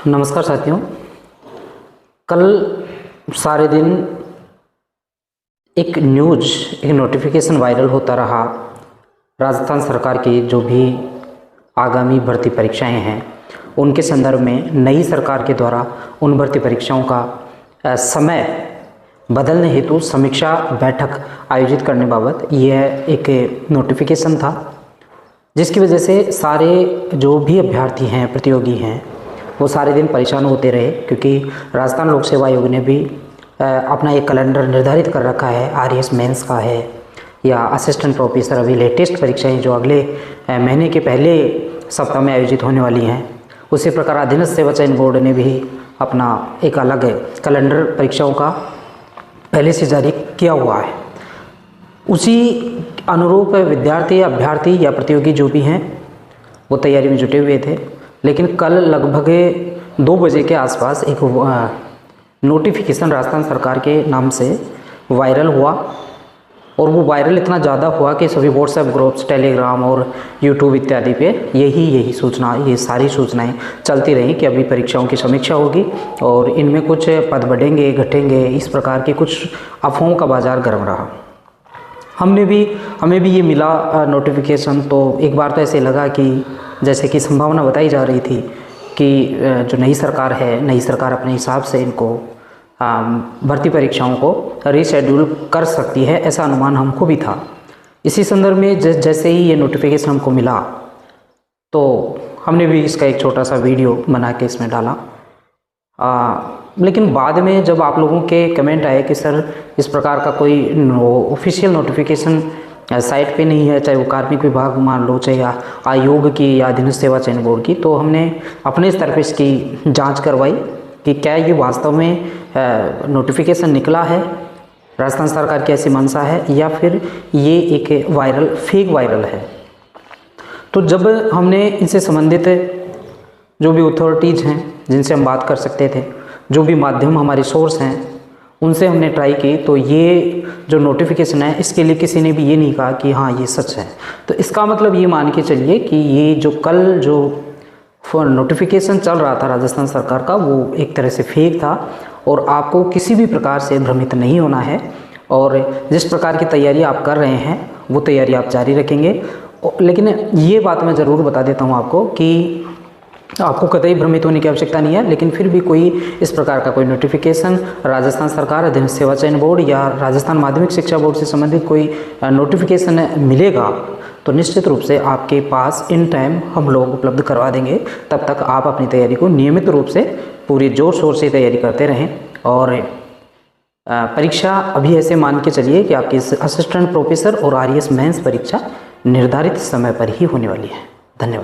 नमस्कार साथियों। कल सारे दिन एक नोटिफिकेशन वायरल होता रहा। राजस्थान सरकार की जो भी आगामी भर्ती परीक्षाएं हैं उनके संदर्भ में नई सरकार के द्वारा उन भर्ती परीक्षाओं का समय बदलने हेतु समीक्षा बैठक आयोजित करने बाबत यह एक नोटिफिकेशन था, जिसकी वजह से सारे जो भी अभ्यर्थी हैं, प्रतियोगी हैं, वो सारे दिन परेशान होते रहे, क्योंकि राजस्थान लोक सेवा आयोग ने भी अपना एक कैलेंडर निर्धारित कर रखा है। आरएएस मेंस का है या असिस्टेंट प्रोफेसर, अभी लेटेस्ट परीक्षाएं जो अगले महीने के पहले सप्ताह में आयोजित होने वाली हैं। उसी प्रकार अधीनस्थ सेवा चयन बोर्ड ने भी अपना एक अलग कैलेंडर परीक्षाओं का पहले से जारी किया हुआ है। उसी अनुरूप विद्यार्थी, अभ्यर्थी या प्रतियोगी जो भी हैं वो तैयारी में जुटे हुए थे। लेकिन कल लगभग 2 बजे के आसपास एक नोटिफिकेशन राजस्थान सरकार के नाम से वायरल हुआ, और वो वायरल इतना ज़्यादा हुआ कि सभी व्हाट्सएप ग्रुप्स, टेलीग्राम और यूट्यूब इत्यादि पे ये सारी सूचनाएं चलती रहीं कि अभी परीक्षाओं की समीक्षा होगी और इनमें कुछ पद बढ़ेंगे, घटेंगे, इस प्रकार की कुछ अफवाहों का बाज़ार गर्म रहा। हमें भी ये मिला नोटिफिकेशन, तो एक बार तो ऐसे लगा कि जैसे कि संभावना बताई जा रही थी कि जो नई सरकार अपने हिसाब से इनको भर्ती परीक्षाओं को रीशेड्यूल कर सकती है, ऐसा अनुमान हमको भी था। इसी संदर्भ में जैसे ही ये नोटिफिकेशन हमको मिला तो हमने भी इसका एक छोटा सा वीडियो बना के इसमें डाला। लेकिन बाद में जब आप लोगों के कमेंट आए कि सर इस प्रकार का कोई ऑफिशियल नोटिफिकेशन साइट पे नहीं है, चाहे वो कार्मिक विभाग मान लो, चाहे आयोग की या अधीनस्थ सेवा चयन बोर्ड की, तो हमने अपने स्तर पर इसकी जांच करवाई कि क्या ये वास्तव में नोटिफिकेशन निकला है, राजस्थान सरकार की ऐसी मंशा है, या फिर ये एक फेक वायरल है। तो जब हमने इनसे संबंधित जो भी अथॉरिटीज़ हैं जिनसे हम बात कर सकते थे, जो भी माध्यम हमारे सोर्स हैं, उनसे हमने ट्राई की, तो ये जो नोटिफिकेशन है इसके लिए किसी ने भी ये नहीं कहा कि हाँ ये सच है। तो इसका मतलब ये मान के चलिए कि ये जो कल जो नोटिफिकेशन चल रहा था राजस्थान सरकार का, वो एक तरह से फेक था, और आपको किसी भी प्रकार से भ्रमित नहीं होना है। और जिस प्रकार की तैयारी आप कर रहे हैं वो तैयारी आप जारी रखेंगे। लेकिन ये बात मैं ज़रूर बता देता हूँ आपको कि आपको कतई भ्रमित होने की आवश्यकता नहीं है। लेकिन फिर भी कोई इस प्रकार का कोई नोटिफिकेशन राजस्थान सरकार, अधीनस्थ सेवा चयन बोर्ड या राजस्थान माध्यमिक शिक्षा बोर्ड से संबंधित कोई नोटिफिकेशन मिलेगा तो निश्चित रूप से आपके पास इन टाइम हम लोग उपलब्ध करवा देंगे। तब तक आप अपनी तैयारी को नियमित रूप से पूरी जोर शोर से तैयारी करते रहें। और परीक्षा अभी ऐसे मान के चलिए कि आपकी असिस्टेंट प्रोफेसर और आरएएस मेंस परीक्षा निर्धारित समय पर ही होने वाली है।